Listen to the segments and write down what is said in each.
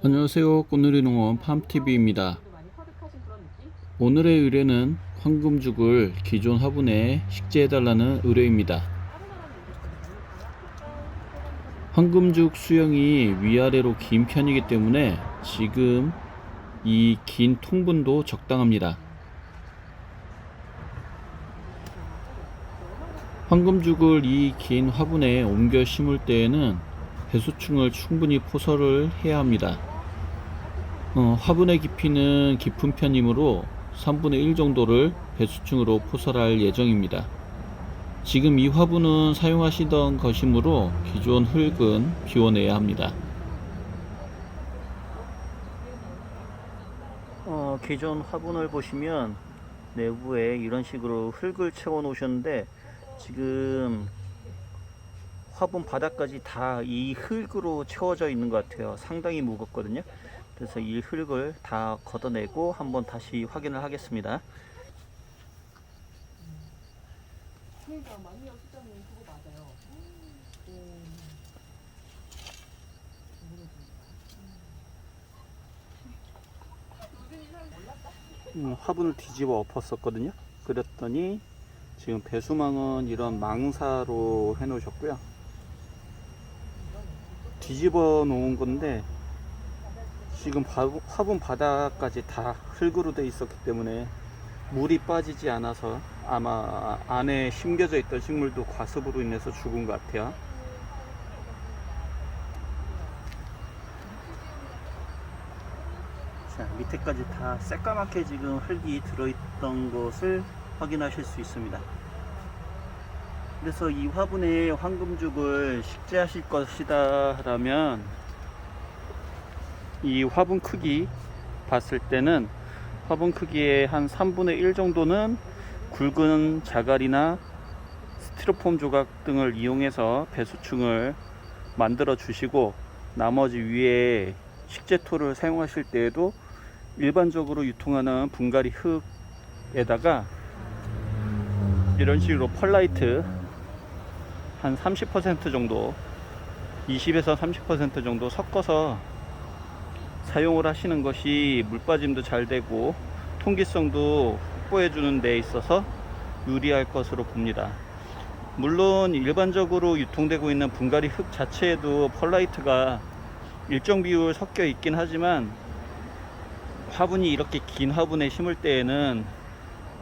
안녕하세요. 꽃누리 농원 팜TV입니다. 오늘의 의뢰는 황금죽을 기존 화분에 식재해달라는 의뢰입니다. 황금죽 수영이 위아래로 긴 편이기 때문에 지금 이 긴 통분도 적당합니다. 황금죽을 이 긴 화분에 옮겨 심을 때에는 배수층을 충분히 포설을 해야 합니다. 화분의 깊이는 깊은 편이므로 3분의 1 정도를 배수층으로 포설할 예정입니다. 지금 이 화분은 사용하시던 것이므로 기존 흙은 비워내야 합니다. 기존 화분을 보시면 내부에 이런 식으로 흙을 채워 놓으셨는데 지금 화분 바닥까지 다 이 흙으로 채워져 있는 것 같아요. 상당히 무겁거든요. 그래서 이 흙을 다 걷어내고 한번 다시 확인을 하겠습니다. 화분을 뒤집어 엎었었거든요. 그랬더니 지금 배수망은 이런 망사로 해 놓으셨고요. 뒤집어 놓은 건데 지금 화분 바닥까지 다 흙으로 되어 있었기 때문에 물이 빠지지 않아서 아마 안에 심겨져 있던 식물도 과습으로 인해서 죽은 것 같아요. 자, 밑에까지 다 새까맣게 지금 흙이 들어있던 것을 확인하실 수 있습니다. 그래서 이 화분에 황금죽을 식재하실 것이다 라면 이 화분 크기 봤을 때는 화분 크기의 한 3분의 1 정도는 굵은 자갈이나 스티로폼 조각 등을 이용해서 배수층을 만들어 주시고, 나머지 위에 식재토를 사용하실 때에도 일반적으로 유통하는 분갈이 흙에다가 이런 식으로 펄라이트 한 30% 정도, 20에서 30% 정도 섞어서 사용을 하시는 것이 물빠짐도 잘 되고 통기성도 확보해 주는 데 있어서 유리할 것으로 봅니다. 물론 일반적으로 유통되고 있는 분갈이 흙 자체에도 펄라이트가 일정 비율 섞여 있긴 하지만 화분이 이렇게 긴 화분에 심을 때에는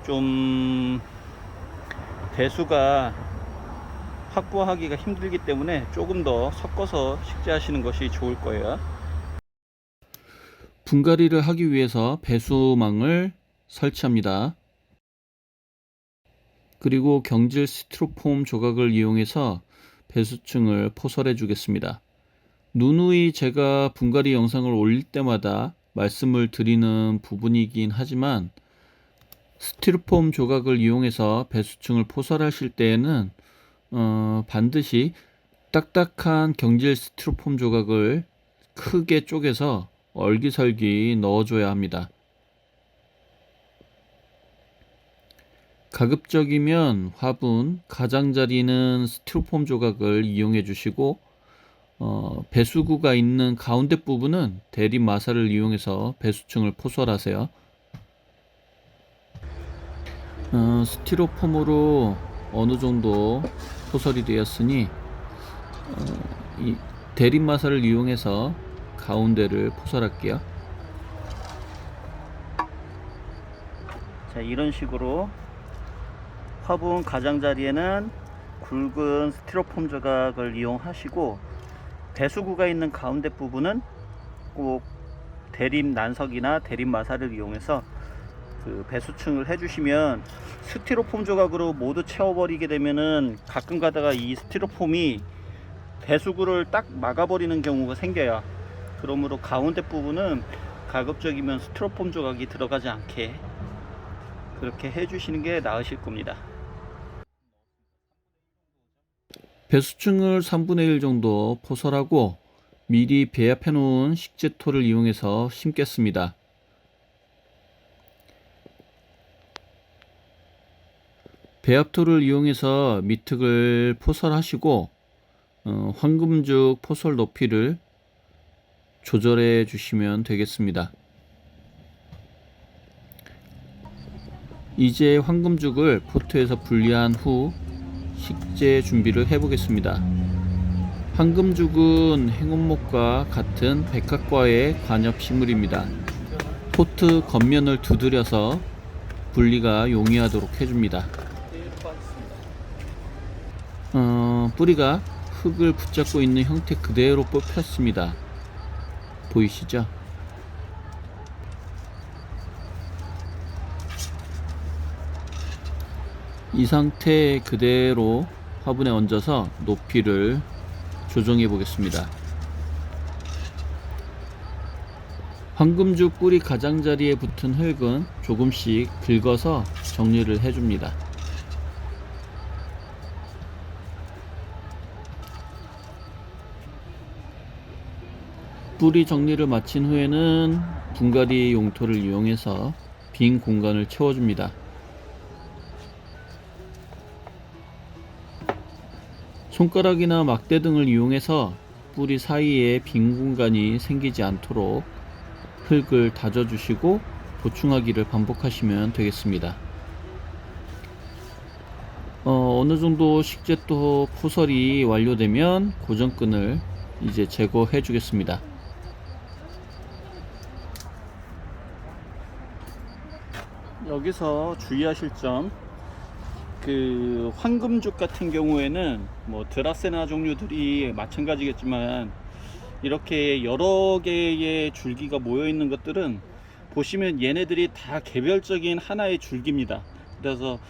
좀 배수가 확보하기가 힘들기 때문에 조금 더 섞어서 식재하시는 것이 좋을 거예요. 분갈이를 하기 위해서 배수망을 설치합니다. 그리고 경질 스티로폼 조각을 이용해서 배수층을 포설해 주겠습니다. 누누이 제가 분갈이 영상을 올릴 때마다 말씀을 드리는 부분이긴 하지만 스티로폼 조각을 이용해서 배수층을 포설하실 때에는 반드시 딱딱한 경질 스티로폼 조각을 크게 쪼개서 얼기설기 넣어줘야 합니다. 가급적이면 화분 가장자리는 스티로폼 조각을 이용해 주시고 배수구가 있는 가운데 부분은 대립 마사를 이용해서 배수층을 포설하세요. 스티로폼으로 어느 정도 포설이 되었으니 이 대립 마사를 이용해서 가운데를 포설할게요. 자, 이런 식으로 화분 가장자리에는 굵은 스티로폼 조각을 이용하시고 배수구가 있는 가운데 부분은 꼭 대립 난석이나 대립 마사를 이용해서 그 배수층을 해주시면, 스티로폼 조각으로 모두 채워버리게 되면은 가끔 가다가 이 스티로폼이 배수구를 딱 막아버리는 경우가 생겨요. 그러므로 가운데 부분은 가급적이면 스티로폼 조각이 들어가지 않게 그렇게 해주시는 게 나으실 겁니다. 배수층을 3분의 1 정도 포설하고 미리 배합해 놓은 식재토를 이용해서 심겠습니다. 배합토를 이용해서 미특을 포설하시고 황금죽 포설 높이를 조절해 주시면 되겠습니다. 이제 황금죽을 포트에서 분리한 후 식재 준비를 해 보겠습니다. 황금죽은 행운목과 같은 백합과의 관엽식물입니다. 포트 겉면을 두드려서 분리가 용이하도록 해줍니다. 뿌리가 흙을 붙잡고 있는 형태 그대로 뽑혔습니다. 보이시죠? 이 상태 그대로 화분에 얹어서 높이를 조정해 보겠습니다. 황금죽 뿌리 가장자리에 붙은 흙은 조금씩 긁어서 정리를 해줍니다. 뿌리 정리를 마친 후에는 분갈이 용토를 이용해서 빈 공간을 채워줍니다. 손가락이나 막대 등을 이용해서 뿌리 사이에 빈 공간이 생기지 않도록 흙을 다져주시고 보충하기를 반복하시면 되겠습니다. 어느 정도 식재도 포설이 완료되면 고정끈을 이제 제거해 주겠습니다. 여기서 주의하실 점, 황금죽 같은 경우에는 뭐 드라세나 종류들이 마찬가지겠지만 이렇게 여러 개의 줄기가 모여 있는 것들은 보시면 얘네들이 다 개별적인 하나의 줄기입니다. 그래서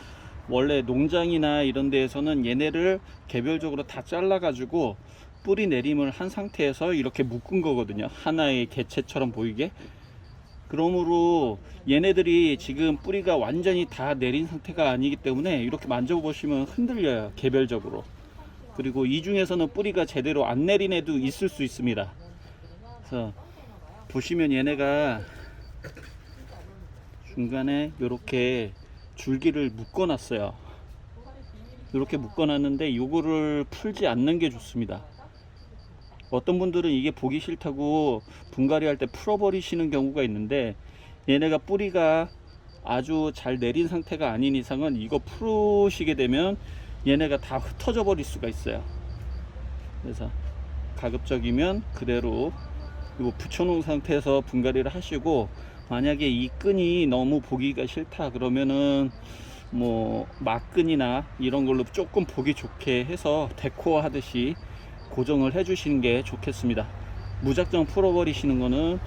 원래 농장이나 이런 데에서는 얘네를 개별적으로 다 잘라 가지고 뿌리 내림을 한 상태에서 이렇게 묶은 거거든요. 하나의 개체처럼 보이게. 그러므로 얘네들이 지금 뿌리가 완전히 다 내린 상태가 아니기 때문에 이렇게 만져보시면 흔들려요, 개별적으로. 그리고 이 중에서는 뿌리가 제대로 안 내린 애도 있을 수 있습니다. 그래서 보시면 얘네가 중간에 이렇게 줄기를 묶어 놨어요. 이렇게 묶어 놨는데 요거를 풀지 않는 게 좋습니다. 어떤 분들은 이게 보기 싫다고 분갈이 할 때 풀어버리시는 경우가 있는데, 얘네가 뿌리가 아주 잘 내린 상태가 아닌 이상은 이거 풀으시게 되면 얘네가 다 흩어져 버릴 수가 있어요. 그래서 가급적이면 그대로 이거 붙여놓은 상태에서 분갈이를 하시고, 만약에 이 끈이 너무 보기가 싫다 그러면은 뭐 막끈이나 이런 걸로 조금 보기 좋게 해서 데코어 하듯이 고정을 해 주시는 게 좋겠습니다. 무작정 풀어버리시는 거는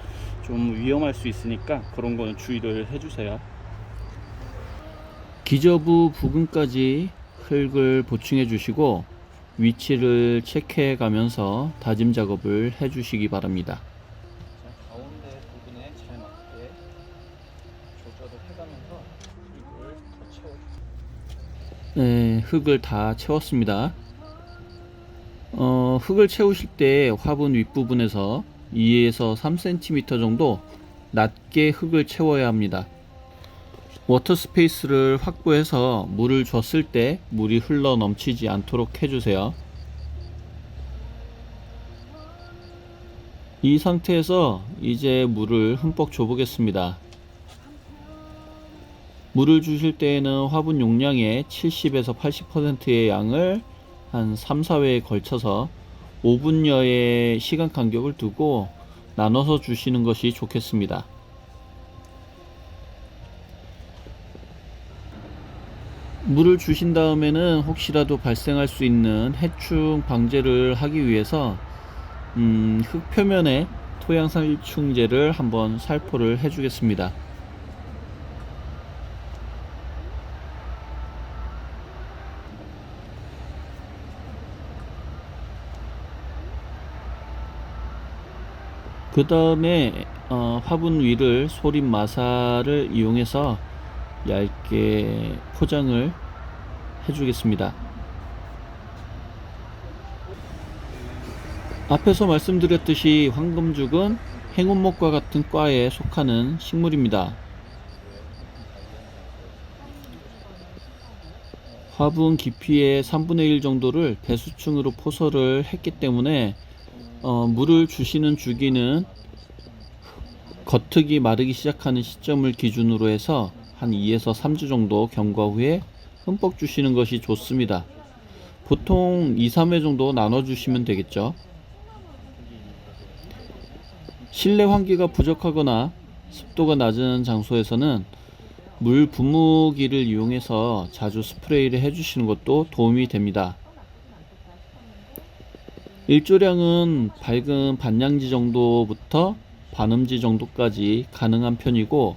좀 위험할 수 있으니까 그런 거는 주의를 해 주세요. 기저부 부근까지 흙을 보충해 주시고 위치를 체크해 가면서 다짐 작업을 해 주시기 바랍니다. 가운데 부분에 잘 맞게 조절을 해가면서 흙을 더 채워주세요. 네, 흙을 다 채웠습니다. 흙을 채우실 때 화분 윗부분에서 2에서 3cm 정도 낮게 흙을 채워야 합니다. 워터 스페이스를 확보해서 물을 줬을 때 물이 흘러 넘치지 않도록 해주세요. 이 상태에서 이제 물을 흠뻑 줘 보겠습니다. 물을 주실 때에는 화분 용량의 70에서 80%의 양을 한 3, 4회에 걸쳐서 5분여의 시간 간격을 두고 나눠서 주시는 것이 좋겠습니다. 물을 주신 다음에는 혹시라도 발생할 수 있는 해충 방제를 하기 위해서 흙 표면에 토양살충제를 한번 살포를 해 주겠습니다. 그 다음에 화분 위를 소림 마사를 이용해서 얇게 포장을 해주겠습니다. 앞에서 말씀드렸듯이 황금죽은 행운목과 같은 과에 속하는 식물입니다. 화분 깊이의 3분의 1 정도를 배수층으로 포설을 했기 때문에 물을 주시는 주기는 겉흙이 마르기 시작하는 시점을 기준으로 해서 한 2에서 3주 정도 경과 후에 흠뻑 주시는 것이 좋습니다. 보통 2, 3회 정도 나눠 주시면 되겠죠. 실내 환기가 부족하거나 습도가 낮은 장소에서는 물 분무기를 이용해서 자주 스프레이를 해주시는 것도 도움이 됩니다. 일조량은 밝은 반양지 정도부터 반음지 정도까지 가능한 편이고,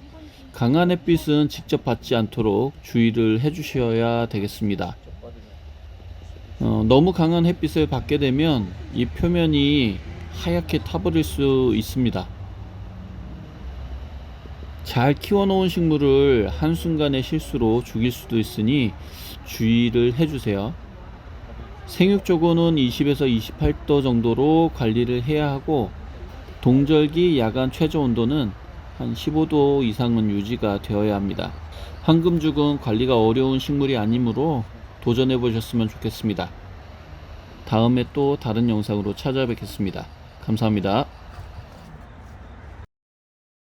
강한 햇빛은 직접 받지 않도록 주의를 해주셔야 되겠습니다. 너무 강한 햇빛을 받게 되면 이 표면이 하얗게 타버릴 수 있습니다. 잘 키워놓은 식물을 한순간의 실수로 죽일 수도 있으니 주의를 해주세요. 생육조고는 20에서 28도 정도로 관리를 해야 하고, 동절기 야간 최저 온도는 한 15도 이상은 유지가 되어야 합니다. 황금죽은 관리가 어려운 식물이 아니므로 도전해 보셨으면 좋겠습니다. 다음에 또 다른 영상으로 찾아뵙겠습니다. 감사합니다.